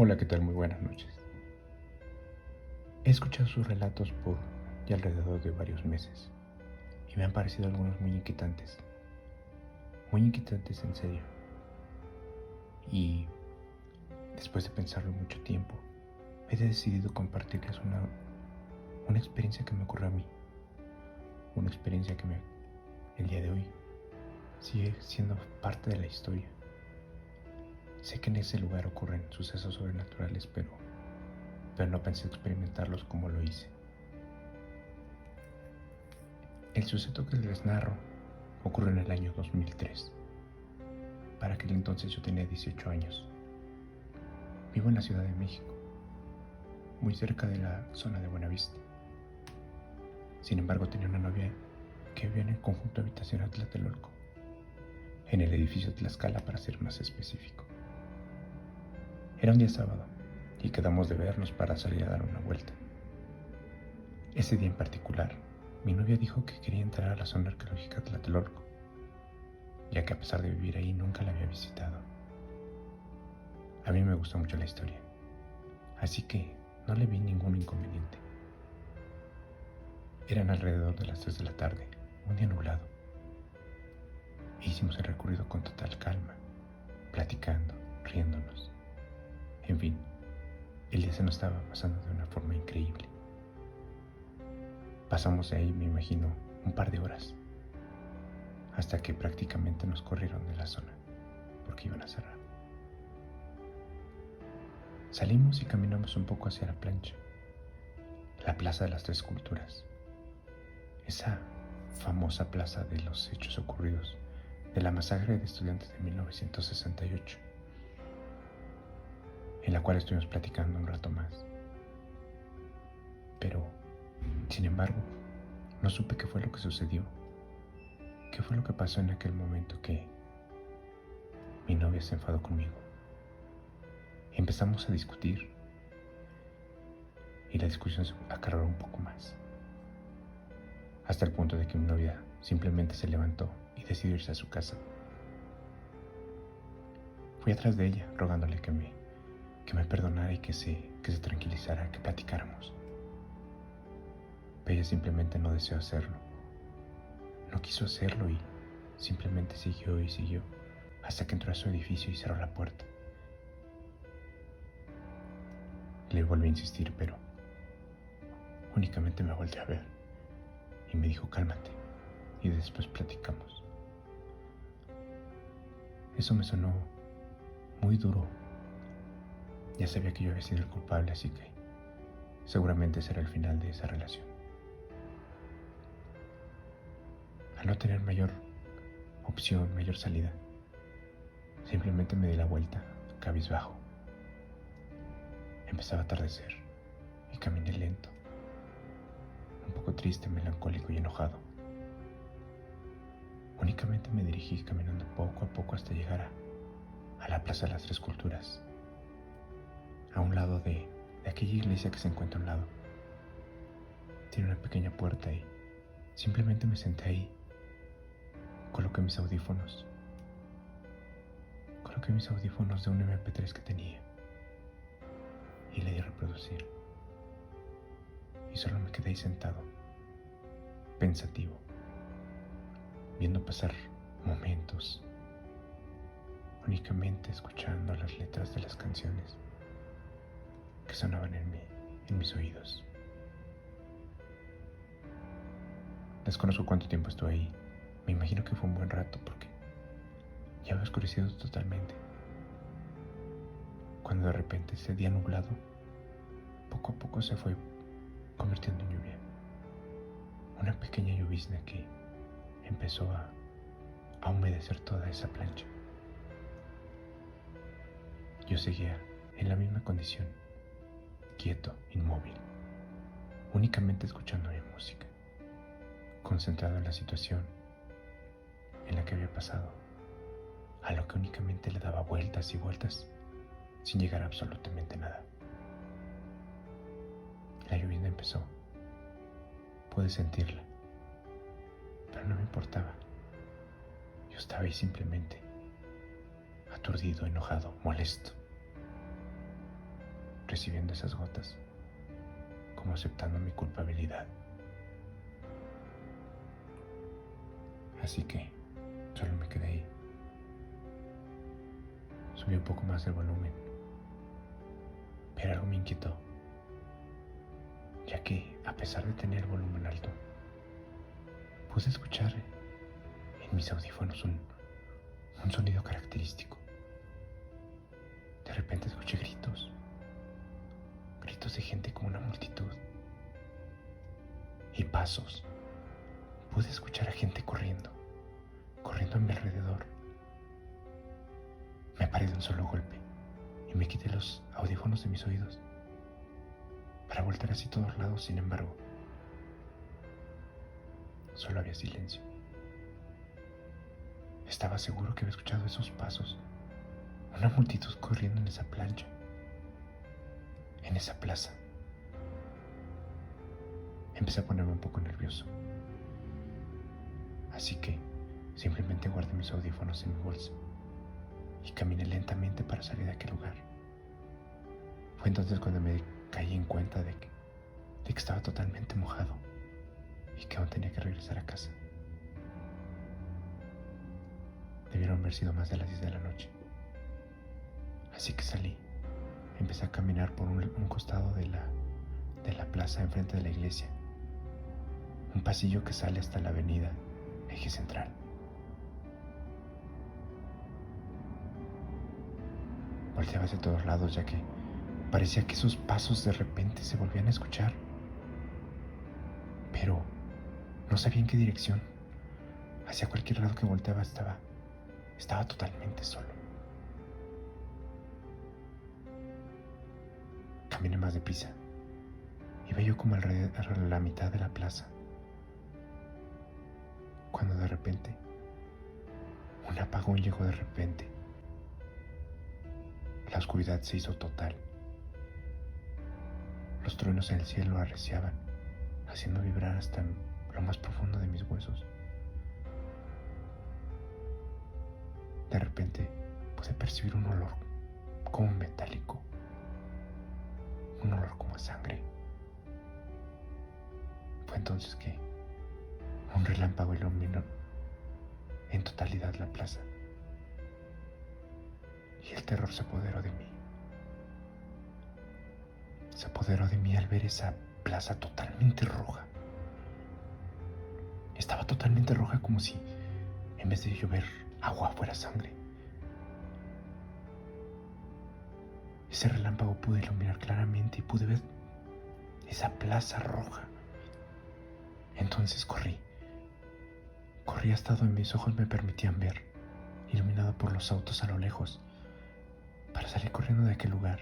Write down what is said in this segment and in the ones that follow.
Hola, ¿qué tal? Muy buenas noches. He escuchado sus relatos por ya alrededor de varios meses y me han parecido algunos muy inquietantes en serio. Y después de pensarlo mucho tiempo, he decidido compartirles una experiencia que me ocurrió a mí, una experiencia que el día de hoy sigue siendo parte de la historia. Sé que en ese lugar ocurren sucesos sobrenaturales, pero no pensé experimentarlos como lo hice. El suceso que les narro ocurrió en el año 2003. Para aquel entonces yo tenía 18 años. Vivo en la Ciudad de México, muy cerca de la zona de Buenavista. Sin embargo, tenía una novia que vivía en el conjunto habitacional Tlatelolco, en el edificio Tlaxcala para ser más específico. Era un día sábado y quedamos de vernos para salir a dar una vuelta. Ese día en particular, mi novia dijo que quería entrar a la zona arqueológica Tlatelolco, ya que a pesar de vivir ahí nunca la había visitado. A mí me gusta mucho la historia, así que no le vi ningún inconveniente. Eran alrededor de las 3 de la tarde, un día nublado. E hicimos el recorrido con total calma, platicando, riéndonos. En fin, el día se nos estaba pasando de una forma increíble. Pasamos de ahí, me imagino, un par de horas, hasta que prácticamente nos corrieron de la zona, porque iban a cerrar. Salimos y caminamos un poco hacia la plancha, la Plaza de las Tres Culturas, esa famosa plaza de los hechos ocurridos de la masacre de estudiantes de 1968, en la cual estuvimos platicando un rato más. Pero, sin embargo, no supe qué fue lo que sucedió, qué fue lo que pasó en aquel momento que mi novia se enfadó conmigo. Empezamos a discutir y la discusión se acarreó un poco más, hasta el punto de que mi novia simplemente se levantó y decidió irse a su casa. Fui atrás de ella rogándole que me perdonara y que se tranquilizara, que platicáramos. Pero ella simplemente no deseó hacerlo. No quiso hacerlo y simplemente siguió y siguió hasta que entró a su edificio y cerró la puerta. Le volví a insistir, pero únicamente me volteó a ver y me dijo cálmate y después platicamos. Eso me sonó muy duro. Ya sabía que yo había sido el culpable, así que seguramente será el final de esa relación. Al no tener mayor opción, mayor salida, simplemente me di la vuelta, cabizbajo. Empezaba a atardecer y caminé lento, un poco triste, melancólico y enojado. Únicamente me dirigí caminando poco a poco hasta llegar a la Plaza de las Tres Culturas, a un lado de aquella iglesia que se encuentra a un lado. Tiene una pequeña puerta y simplemente me senté ahí. Coloqué mis audífonos de un MP3 que tenía y le di a reproducir. Y solo me quedé ahí sentado, pensativo, viendo pasar momentos, únicamente escuchando las letras de las canciones que sonaban en mis oídos. Desconozco cuánto tiempo estuve ahí. Me imagino que fue un buen rato porque ya había oscurecido totalmente. Cuando de repente ese día nublado poco a poco se fue convirtiendo en lluvia. Una pequeña llovizna que empezó a humedecer toda esa plancha. Yo seguía en la misma condición, quieto, inmóvil, únicamente escuchando mi música, concentrado en la situación en la que había pasado, a lo que únicamente le daba vueltas y vueltas sin llegar a absolutamente nada. La lluvia empezó, pude sentirla, pero no me importaba. Yo estaba ahí simplemente, aturdido, enojado, molesto. recibiendo esas gotas, como aceptando mi culpabilidad. Así que solo me quedé ahí. Subí un poco más el volumen, pero algo me inquietó, ya que a pesar de tener el volumen alto, pude escuchar en mis audífonos un sonido característico. De repente escuché gritos de gente como una multitud, y pasos. Pude escuchar a gente corriendo a mi alrededor. Me paré de un solo golpe y me quité los audífonos de mis oídos para voltear hacia todos lados. Sin embargo, solo había silencio. Estaba seguro que había escuchado esos pasos, una multitud corriendo en esa plancha, en esa plaza. Empecé a ponerme un poco nervioso, así que simplemente guardé mis audífonos en mi bolsa y caminé lentamente para salir de aquel lugar. Fue entonces cuando me caí en cuenta de que estaba totalmente mojado y que aún tenía que regresar a casa. Debieron haber sido más de las 10 de la noche. Así que salí. Empecé a caminar por un costado de la plaza enfrente de la iglesia. Un pasillo que sale hasta la avenida Eje Central. Volteaba hacia todos lados, ya que parecía que esos pasos de repente se volvían a escuchar. Pero no sabía en qué dirección. Hacia cualquier lado que volteaba estaba totalmente solo. Caminé más deprisa. Iba yo como alrededor a la mitad de la plaza, cuando de repente un apagón llegó de repente. La oscuridad se hizo total. Los truenos en el cielo arreciaban, haciendo vibrar hasta lo más profundo de mis huesos. De repente pude percibir un olor como metálico, un olor como a sangre. Fue entonces que un relámpago iluminó en totalidad la plaza y el terror se apoderó de mí. Se apoderó de mí al ver esa plaza totalmente roja. Estaba totalmente roja, como si en vez de llover agua fuera sangre. Ese relámpago pude iluminar claramente y pude ver esa plaza roja. Entonces corrí hasta donde mis ojos me permitían ver, iluminado por los autos a lo lejos, para salir corriendo de aquel lugar.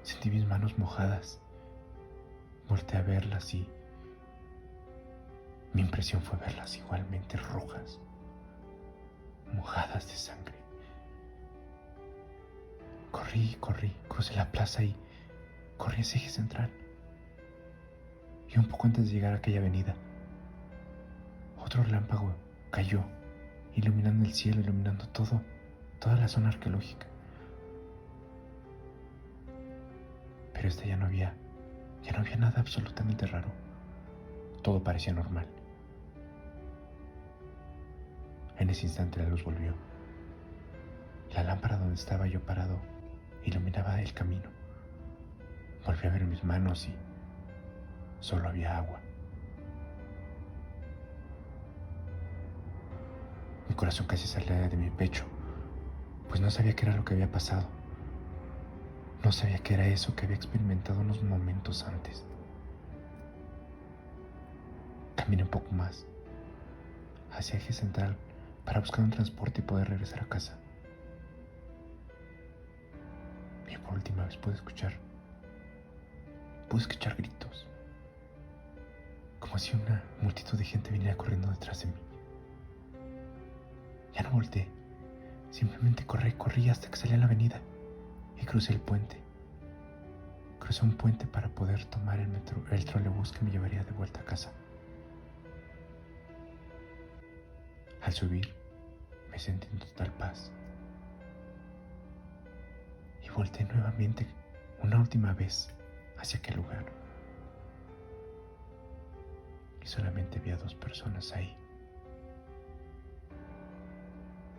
Sentí mis manos mojadas, volteé a verlas y mi impresión fue verlas igualmente rojas, mojadas de sangre. Corrí, crucé la plaza y corrí hacia Eje Central. Y un poco antes de llegar a aquella avenida, otro relámpago cayó, iluminando el cielo, iluminando toda la zona arqueológica. Pero ya no había nada absolutamente raro. Todo parecía normal. En ese instante la luz volvió. La lámpara donde estaba yo parado iluminaba el camino. Volví a ver mis manos y solo había agua. Mi corazón casi salía de mi pecho, pues no sabía qué era lo que había pasado. No sabía qué era eso que había experimentado unos momentos antes. Caminé un poco más hacia Eje Central para buscar un transporte y poder regresar a casa. Y por última vez pude escuchar gritos, como si una multitud de gente viniera corriendo detrás de mí. Ya no volteé, simplemente corrí hasta que salí a la avenida y crucé el puente. Crucé un puente para poder tomar el trolebús que me llevaría de vuelta a casa. Al subir, me sentí en total paz y volteé nuevamente una última vez hacia aquel lugar. Y solamente vi a dos personas ahí.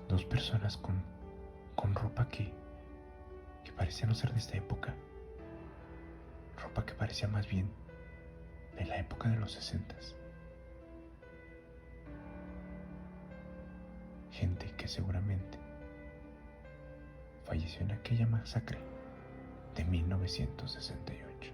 Dos personas con ropa que parecía no ser de esta época. Ropa que parecía más bien de la época de los 60s. Gente que seguramente falleció en aquella masacre de 1968.